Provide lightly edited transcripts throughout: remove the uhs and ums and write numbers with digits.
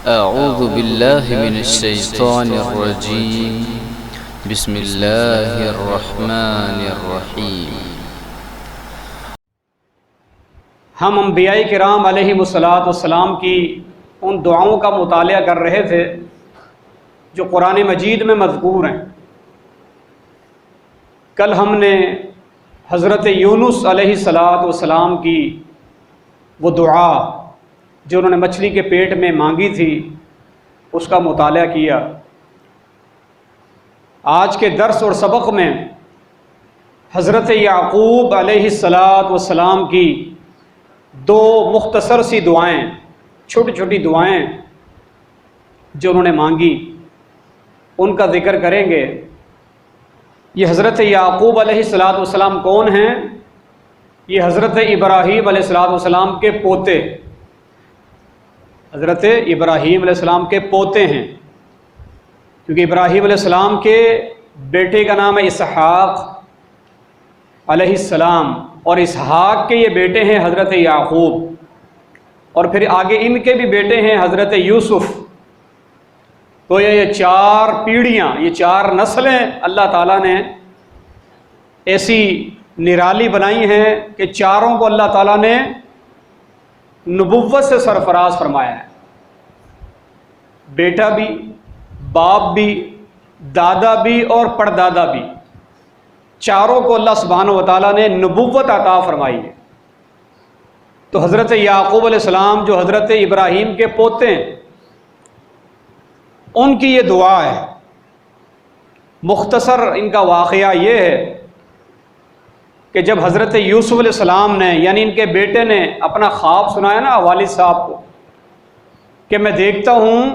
اعوذ باللہ من الشیطان الرجیم بسم اللہ الرحمن الرحیم۔ ہم انبیاء کرام علیہم السلام کی ان دعاؤں کا مطالعہ کر رہے تھے جو قرآن مجید میں مذکور ہیں۔ کل ہم نے حضرت یونس علیہ السلام کی وہ دعا جو انہوں نے مچھلی کے پیٹ میں مانگی تھی اس کا مطالعہ کیا۔ آج کے درس اور سبق میں حضرت یعقوب علیہ السلام کی دو مختصر سی دعائیں، چھوٹی چھوٹی دعائیں جو انہوں نے مانگی، ان کا ذکر کریں گے۔ یہ حضرت یعقوب علیہ السلام کون ہیں؟ یہ حضرت ابراہیم علیہ السلام کے پوتے، حضرت ابراہیم علیہ السلام کے پوتے ہیں، کیونکہ ابراہیم علیہ السلام کے بیٹے کا نام ہے اسحاق علیہ السلام، اور اسحاق کے یہ بیٹے ہیں حضرت یعقوب، اور پھر آگے ان کے بھی بیٹے ہیں حضرت یوسف۔ تو یہ چار پیڑھیاں، یہ چار نسلیں اللہ تعالیٰ نے ایسی نرالی بنائی ہیں کہ چاروں کو اللہ تعالیٰ نے نبوت سے سرفراز فرمایا ہے۔ بیٹا بھی، باپ بھی، دادا بھی اور پردادا بھی، چاروں کو اللہ سبحانہ و تعالیٰ نے نبوت عطا فرمائی ہے۔ تو حضرت یعقوب علیہ السلام جو حضرت ابراہیم کے پوتے ہیں، ان کی یہ دعا ہے۔ مختصر ان کا واقعہ یہ ہے کہ جب حضرت یوسف علیہ السلام نے، یعنی ان کے بیٹے نے اپنا خواب سنایا نا والد صاحب کو کہ میں دیکھتا ہوں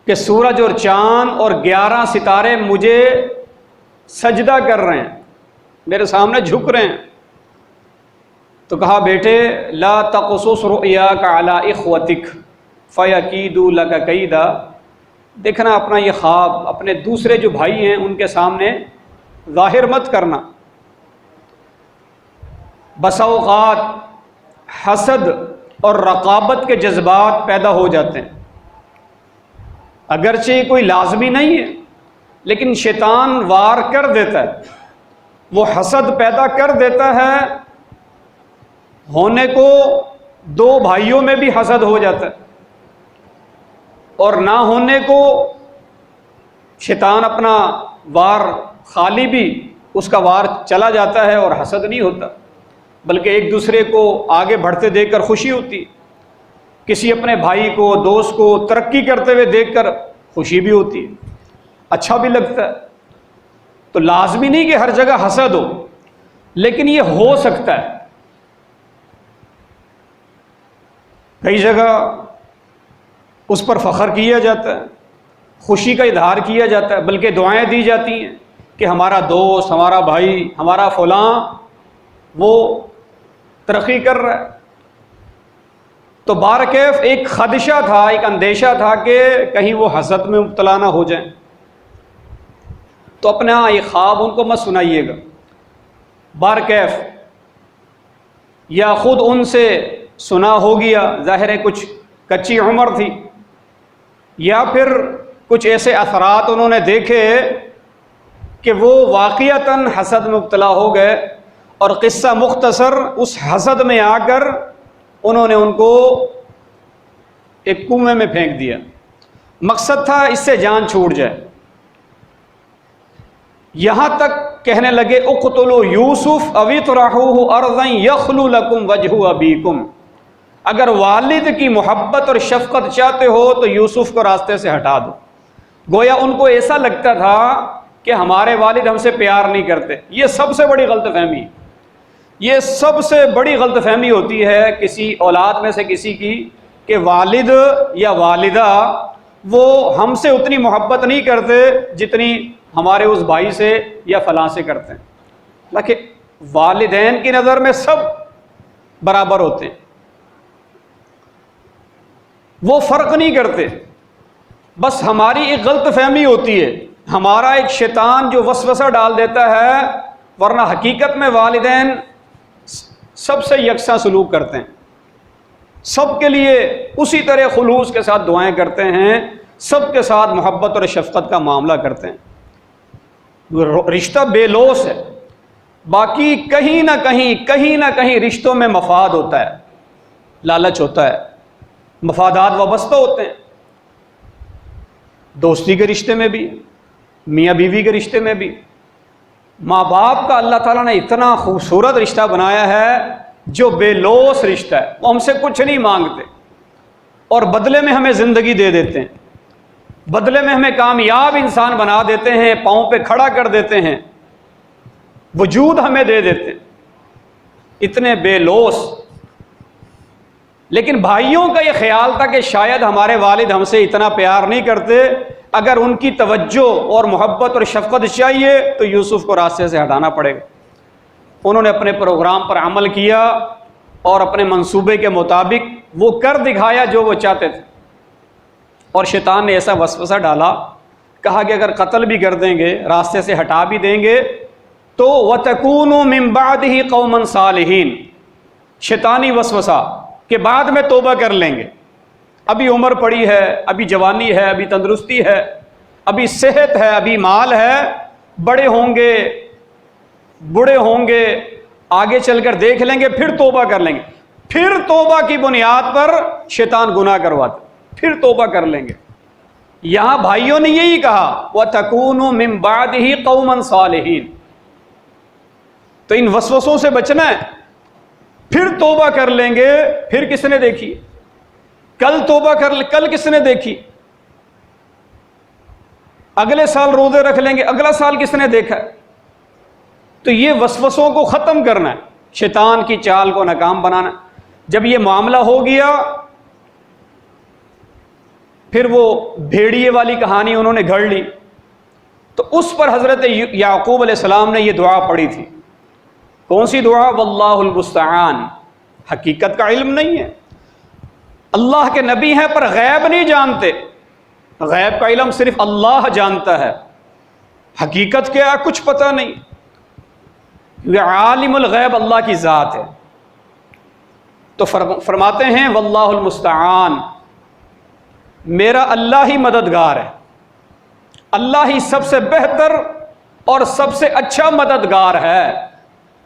کہ سورج اور چاند اور 11 ستارے مجھے سجدہ کر رہے ہیں، میرے سامنے جھک رہے ہیں، تو کہا بیٹے لا تقصص رؤیاک علی اخوتک فیکیدوا لک کیدا، دیکھنا اپنا یہ خواب اپنے دوسرے جو بھائی ہیں ان کے سامنے ظاہر مت کرنا۔ بس اوقات حسد اور رقابت کے جذبات پیدا ہو جاتے ہیں، اگرچہ کوئی لازمی نہیں ہے لیکن شیطان وار کر دیتا ہے، وہ حسد پیدا کر دیتا ہے، ہونے کو دو بھائیوں میں بھی حسد ہو جاتا ہے، اور نہ ہونے کو شیطان اپنا وار خالی بھی اس کا وار چلا جاتا ہے اور حسد نہیں ہوتا، بلکہ ایک دوسرے کو آگے بڑھتے دیکھ کر خوشی ہوتی، کسی اپنے بھائی کو، دوست کو ترقی کرتے ہوئے دیکھ کر خوشی بھی ہوتی ہے، اچھا بھی لگتا ہے۔ تو لازمی نہیں کہ ہر جگہ حسد ہو، لیکن یہ ہو سکتا ہے۔ کئی جگہ اس پر فخر کیا جاتا ہے، خوشی کا اظہار کیا جاتا ہے، بلکہ دعائیں دی جاتی ہیں کہ ہمارا دوست، ہمارا بھائی، ہمارا فلاں وہ ترقی کر رہا ہے۔ تو بارکیف ایک خدشہ تھا، ایک اندیشہ تھا کہ کہیں وہ حسد میں مبتلا نہ ہو جائیں، تو اپنا یہ خواب ان کو مت سنائیے گا۔ بارکیف یا خود ان سے سنا ہو گیا، ظاہر ہے کچھ کچی عمر تھی، یا پھر کچھ ایسے اثرات انہوں نے دیکھے کہ وہ واقعتاً حسد میں مبتلا ہو گئے، اور قصہ مختصر اس حسد میں آ کر انہوں نے ان کو ایک کنویں میں پھینک دیا۔ مقصد تھا اس سے جان چھوٹ جائے، یہاں تک کہنے لگے اقتلوا یوسف او اطرحوہ ارضا یخل لکم وجہ ابیکم، اگر والد کی محبت اور شفقت چاہتے ہو تو یوسف کو راستے سے ہٹا دو۔ گویا ان کو ایسا لگتا تھا کہ ہمارے والد ہم سے پیار نہیں کرتے۔ یہ سب سے بڑی غلط فہمی، یہ سب سے بڑی غلط فہمی ہوتی ہے کسی اولاد میں سے کسی کی کہ والد یا والدہ وہ ہم سے اتنی محبت نہیں کرتے جتنی ہمارے اس بھائی سے یا فلاں سے کرتے ہیں۔ حالانکہ والدین کی نظر میں سب برابر ہوتے ہیں، وہ فرق نہیں کرتے، بس ہماری ایک غلط فہمی ہوتی ہے، ہمارا ایک شیطان جو وسوسہ ڈال دیتا ہے، ورنہ حقیقت میں والدین سب سے یکساں سلوک کرتے ہیں۔ سب کے لیے اسی طرح خلوص کے ساتھ دعائیں کرتے ہیں، سب کے ساتھ محبت اور شفقت کا معاملہ کرتے ہیں۔ رشتہ بے لوث ہے، باقی کہیں نہ کہیں رشتوں میں مفاد ہوتا ہے، لالچ ہوتا ہے، مفادات وابستہ ہوتے ہیں، دوستی کے رشتے میں بھی، میاں بیوی کے رشتے میں بھی۔ ماں باپ کا اللہ تعالیٰ نے اتنا خوبصورت رشتہ بنایا ہے جو بے لوث رشتہ ہے، وہ ہم سے کچھ نہیں مانگتے اور بدلے میں ہمیں زندگی دے دیتے ہیں، بدلے میں ہمیں کامیاب انسان بنا دیتے ہیں، پاؤں پہ کھڑا کر دیتے ہیں، وجود ہمیں دے دیتے ہیں، اتنے بے لوث۔ لیکن بھائیوں کا یہ خیال تھا کہ شاید ہمارے والد ہم سے اتنا پیار نہیں کرتے، اگر ان کی توجہ اور محبت اور شفقت چاہیے تو یوسف کو راستے سے ہٹانا پڑے گا۔ انہوں نے اپنے پروگرام پر عمل کیا اور اپنے منصوبے کے مطابق وہ کر دکھایا جو وہ چاہتے تھے، اور شیطان نے ایسا وسوسہ ڈالا، کہا کہ اگر قتل بھی کر دیں گے، راستے سے ہٹا بھی دیں گے تو وَتَكُونُوا مِن بَعْدِهِ قَوْمًا صَالِحِينَ، شیطانی وسوسہ کہ بعد میں توبہ کر لیں گے، ابھی عمر پڑی ہے، ابھی جوانی ہے، ابھی تندرستی ہے، ابھی صحت ہے، ابھی مال ہے، بڑے ہوں گے، بوڑھے ہوں گے، آگے چل کر دیکھ لیں گے، پھر توبہ کر لیں گے۔ پھر توبہ کی بنیاد پر شیطان گناہ کرواتا، پھر توبہ کر لیں گے۔ یہاں بھائیوں نے یہی کہا وَتَكُونُوا مِن بَعْدِهِ قَوْمًا صَالِحِينَ، تو ان وسوسوں سے بچنا ہے، پھر توبہ کر لیں گے۔ پھر کس نے دیکھی؟ کل توبہ کل کس نے دیکھی؟ اگلے سال روزے رکھ لیں گے، اگلا سال کس نے دیکھا؟ تو یہ وسوسوں کو ختم کرنا ہے، شیطان کی چال کو ناکام بنانا۔ جب یہ معاملہ ہو گیا، پھر وہ بھیڑیے والی کہانی انہوں نے گھڑ لی، تو اس پر حضرت یعقوب علیہ السلام نے یہ دعا پڑھی تھی۔ کون سی دعا؟ واللہ المستعان۔ حقیقت کا علم نہیں ہے، اللہ کے نبی ہیں پر غیب نہیں جانتے، غیب کا علم صرف اللہ جانتا ہے، حقیقت کیا کچھ پتہ نہیں، یہ عالم الغیب اللہ کی ذات ہے۔ تو فرماتے ہیں واللہ المستعان، میرا اللہ ہی مددگار ہے، اللہ ہی سب سے بہتر اور سب سے اچھا مددگار ہے۔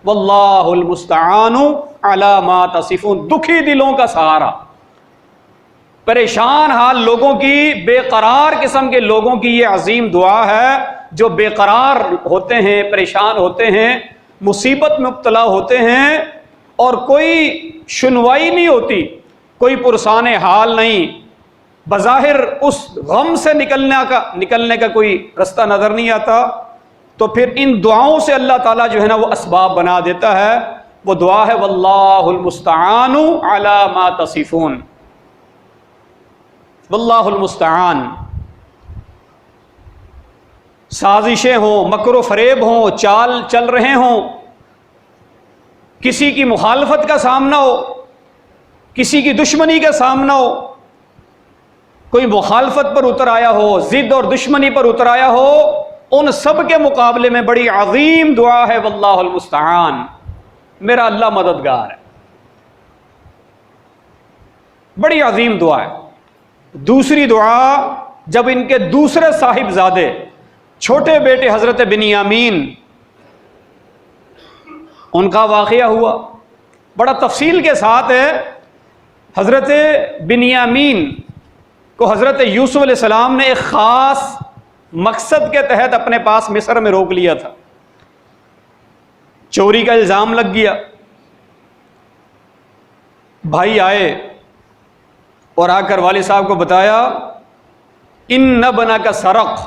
واللہ المستعان علی ما تصفون، دکھی دلوں کا سہارا، پریشان حال لوگوں کی، بے قرار قسم کے لوگوں کی یہ عظیم دعا ہے، جو بے قرار ہوتے ہیں، پریشان ہوتے ہیں، مصیبت میں مبتلا ہوتے ہیں اور کوئی سنوائی نہیں ہوتی، کوئی پرسان حال نہیں، بظاہر اس غم سے نکلنے کا کوئی رستہ نظر نہیں آتا، تو پھر ان دعاؤں سے اللہ تعالیٰ جو ہے نا وہ اسباب بنا دیتا ہے۔ وہ دعا ہے واللہ المستعان علی ما تصفون، واللہ المستعان۔ سازشیں ہوں، مکر و فریب ہوں، چال چل رہے ہوں، کسی کی مخالفت کا سامنا ہو، کسی کی دشمنی کا سامنا ہو، کوئی مخالفت پر اتر آیا ہو، ضد اور دشمنی پر اتر آیا ہو، ان سب کے مقابلے میں بڑی عظیم دعا ہے واللہ المستعان، میرا اللہ مددگار ہے، بڑی عظیم دعا ہے۔ دوسری دعا، جب ان کے دوسرے صاحبزادے چھوٹے بیٹے حضرت بنیامین، ان کا واقعہ ہوا، بڑا تفصیل کے ساتھ ہے۔ حضرت بنیامین کو حضرت یوسف علیہ السلام نے ایک خاص مقصد کے تحت اپنے پاس مصر میں روک لیا تھا، چوری کا الزام لگ گیا، بھائی آئے اور آ کر والد صاحب کو بتایا ان ابنا کا سرق،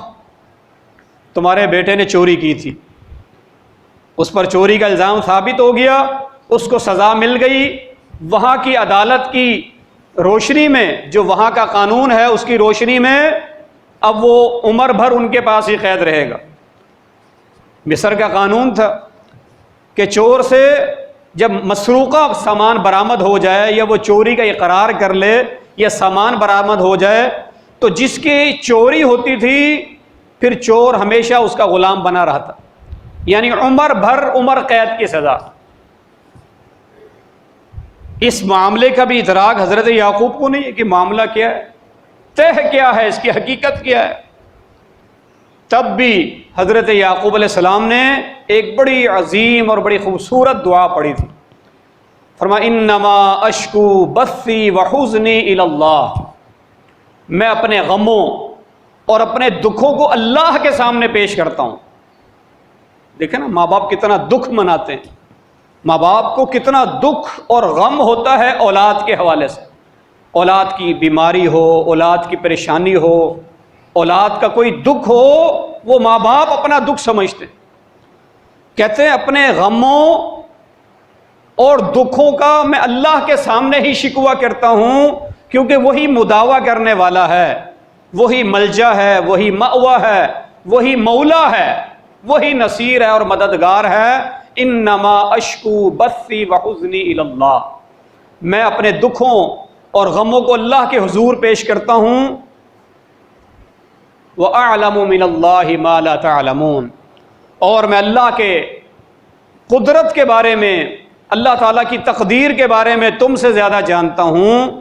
تمہارے بیٹے نے چوری کی تھی، اس پر چوری کا الزام ثابت ہو گیا، اس کو سزا مل گئی، وہاں کی عدالت کی روشنی میں، جو وہاں کا قانون ہے اس کی روشنی میں اب وہ عمر بھر ان کے پاس ہی قید رہے گا۔ مصر کا قانون تھا کہ چور سے جب مسروقہ سامان برآمد ہو جائے یا وہ چوری کا اقرار کر لے یا سامان برآمد ہو جائے تو جس کی چوری ہوتی تھی پھر چور ہمیشہ اس کا غلام بنا رہتا، یعنی عمر بھر عمر قید کی سزا۔ اس معاملے کا بھی ادراک حضرت یعقوب کو نہیں ہے کہ معاملہ کیا ہے، تہ کیا ہے، اس کی حقیقت کیا ہے۔ تب بھی حضرت یعقوب علیہ السلام نے ایک بڑی عظیم اور بڑی خوبصورت دعا پڑھی تھی۔ فرمایا انما اشکو بثی وحزنی الی اللہ، میں اپنے غموں اور اپنے دکھوں کو اللہ کے سامنے پیش کرتا ہوں۔ دیکھیں نا ماں باپ کتنا دکھ مناتے ہیں، ماں باپ کو کتنا دکھ اور غم ہوتا ہے اولاد کے حوالے سے، اولاد کی بیماری ہو، اولاد کی پریشانی ہو، اولاد کا کوئی دکھ ہو، وہ ماں باپ اپنا دکھ سمجھتے ہیں۔ کہتے ہیں اپنے غموں اور دکھوں کا میں اللہ کے سامنے ہی شکوہ کرتا ہوں، کیونکہ وہی مداوا کرنے والا ہے، وہی ملجا ہے، وہی مأویٰ ہے، وہی مولا ہے، وہی نصیر ہے اور مددگار ہے۔ انما اشکو بثی وحزنی الی اللہ، میں اپنے دکھوں اور غموں کو اللہ کے حضور پیش کرتا ہوں۔ وَأَعْلَمُ مِنَ اللَّهِ مَا لَا تَعْلَمُونَ، اور میں اللہ کے قدرت کے بارے میں، اللہ تعالیٰ کی تقدیر کے بارے میں تم سے زیادہ جانتا ہوں۔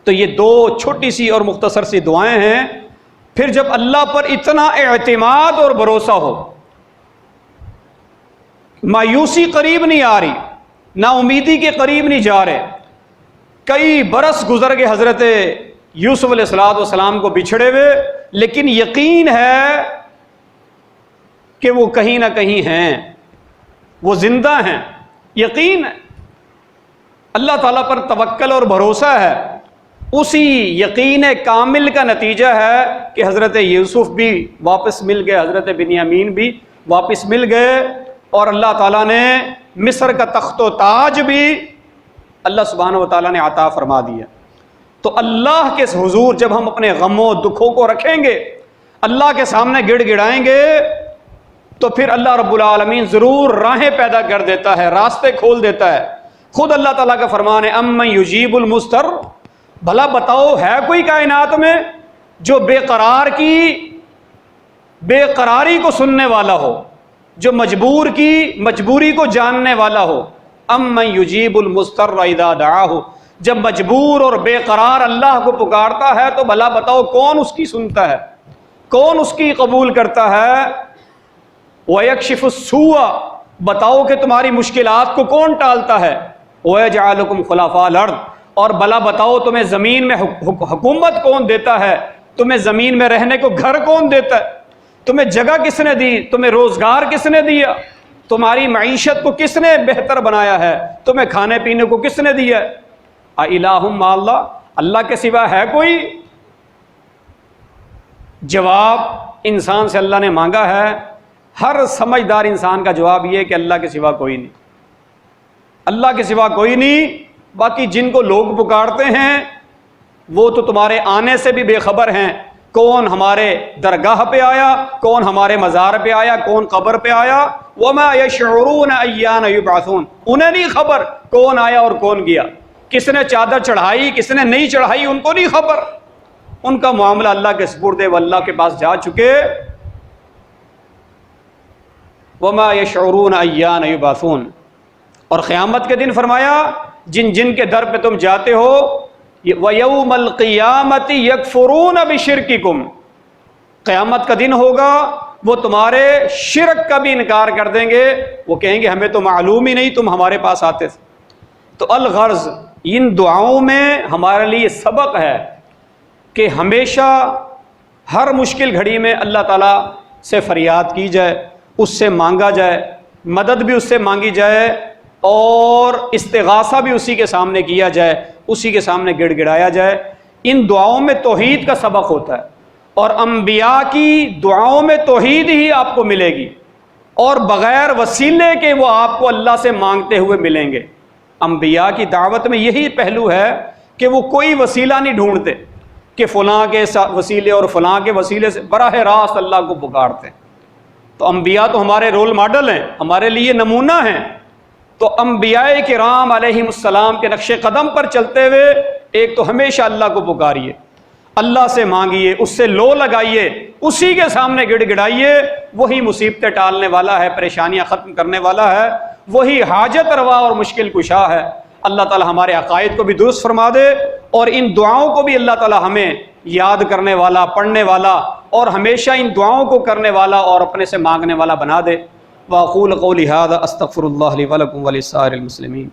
تو یہ دو چھوٹی سی اور مختصر سی دعائیں ہیں۔ پھر جب اللہ پر اتنا اعتماد اور بھروسہ ہو، مایوسی قریب نہیں آ رہی، نا امیدی کے قریب نہیں جا رہے، کئی برس گزر گئے حضرت یوسف علیہ السلام کو بچھڑے ہوئے، لیکن یقین ہے کہ وہ کہیں نہ کہیں ہیں، وہ زندہ ہیں، یقین ہے، اللہ تعالیٰ پر توکل اور بھروسہ ہے۔ اسی یقین کامل کا نتیجہ ہے کہ حضرت یوسف بھی واپس مل گئے، حضرت بنیامین بھی واپس مل گئے، اور اللہ تعالیٰ نے مصر کا تخت و تاج بھی اللہ سبحانہ و تعالیٰ نے عطا فرما دیا۔ تو اللہ کے حضور جب ہم اپنے غموں دکھوں کو رکھیں گے، اللہ کے سامنے گڑ گڑائیں گے، تو پھر اللہ رب العالمین ضرور راہیں پیدا کر دیتا ہے، راستے کھول دیتا ہے۔ خود اللہ تعالیٰ کا فرمان ہے امن یجیب المضطر، بھلا بتاؤ ہے کوئی کائنات میں جو بے قراری کو سننے والا ہو، جو مجبور کی مجبوری کو جاننے والا ہو۔ امن یجیب المضطر اذا دعاہ، جب مجبور اور بے قرار اللہ کو پکارتا ہے تو بھلا بتاؤ کون اس کی سنتا ہے، کون اس کی قبول کرتا ہے۔ وَيَكْشِفُ السُّوءَ، بتاؤ کہ تمہاری مشکلات کو کون ٹالتا ہے۔ وَيَجْعَلُكُمْ خُلَفَاءَ الْأَرْضِ، اور بھلا بتاؤ تمہیں زمین میں حکومت کون دیتا ہے، تمہیں زمین میں رہنے کو گھر کون دیتا ہے، تمہیں جگہ کس نے دی، تمہیں روزگار کس نے دیا، تمہاری معیشت کو کس نے بہتر بنایا ہے، تمہیں کھانے پینے کو کس نے دیا ہے۔ اِلٰہٌ مع اللہ، اللہ کے سوا ہے کوئی؟ جواب انسان سے اللہ نے مانگا ہے، ہر سمجھدار انسان کا جواب یہ ہے کہ اللہ کے سوا کوئی نہیں، اللہ کے سوا کوئی نہیں۔ باقی جن کو لوگ پکارتے ہیں وہ تو تمہارے آنے سے بھی بے خبر ہیں، کون ہمارے درگاہ پہ آیا، کون ہمارے مزار پہ آیا، کون قبر پہ آیا۔ وَمَا يَشْعُرُونَ أَيَّانَ يُبْعَثُونَ، انہیں نہیں خبر کون آیا اور کون گیا، کس نے چادر چڑھائی کس نے نہیں چڑھائی، ان کو نہیں خبر، ان کا معاملہ اللہ کے سپرد ہے، وہ اللہ کے پاس جا چکے۔ وَمَا يَشْعُرُونَ أَيَّانَ يُبْعَثُونَ، اور قیامت کے دن فرمایا جن جن کے در پہ تم جاتے ہو، وَيَوْمَ الْقِيَامَةِ يَكْفُرُونَ بِشِرْكِكُمْ، قیامت کا دن ہوگا وہ تمہارے شرک کا بھی انکار کر دیں گے، وہ کہیں گے ہمیں تو معلوم ہی نہیں تم ہمارے پاس آتے تھے۔ تو الغرض ان دعاؤں میں ہمارے لیے سبق ہے کہ ہمیشہ ہر مشکل گھڑی میں اللہ تعالیٰ سے فریاد کی جائے، اس سے مانگا جائے، مدد بھی اس سے مانگی جائے، اور استغاثہ بھی اسی کے سامنے کیا جائے، اسی کے سامنے گڑ گڑایا جائے۔ ان دعاؤں میں توحید کا سبق ہوتا ہے، اور انبیاء کی دعاؤں میں توحید ہی آپ کو ملے گی، اور بغیر وسیلے کے وہ آپ کو اللہ سے مانگتے ہوئے ملیں گے۔ انبیاء کی دعوت میں یہی پہلو ہے کہ وہ کوئی وسیلہ نہیں ڈھونڈتے کہ فلاں کے وسیلے اور فلاں کے وسیلے سے، براہ راست اللہ کو پکارتے ہیں۔ تو انبیاء تو ہمارے رول ماڈل ہیں، ہمارے لیے نمونہ ہیں۔ تو انبیاء کرام علیہم السلام کے نقش قدم پر چلتے ہوئے ایک تو ہمیشہ اللہ کو پکاریے، اللہ سے مانگیے، اس سے لو لگائیے، اسی کے سامنے گڑ گڑائیے، وہی مصیبتیں ٹالنے والا ہے، پریشانیاں ختم کرنے والا ہے، وہی حاجت روا اور مشکل کشا ہے۔ اللہ تعالی ہمارے عقائد کو بھی درست فرما دے، اور ان دعاؤں کو بھی اللہ تعالی ہمیں یاد کرنے والا، پڑھنے والا، اور ہمیشہ ان دعاؤں کو کرنے والا اور اپنے سے مانگنے والا بنا دے۔ وأقول قولي هذا أستغفر الله لي ولكم ولسائر المسلمين۔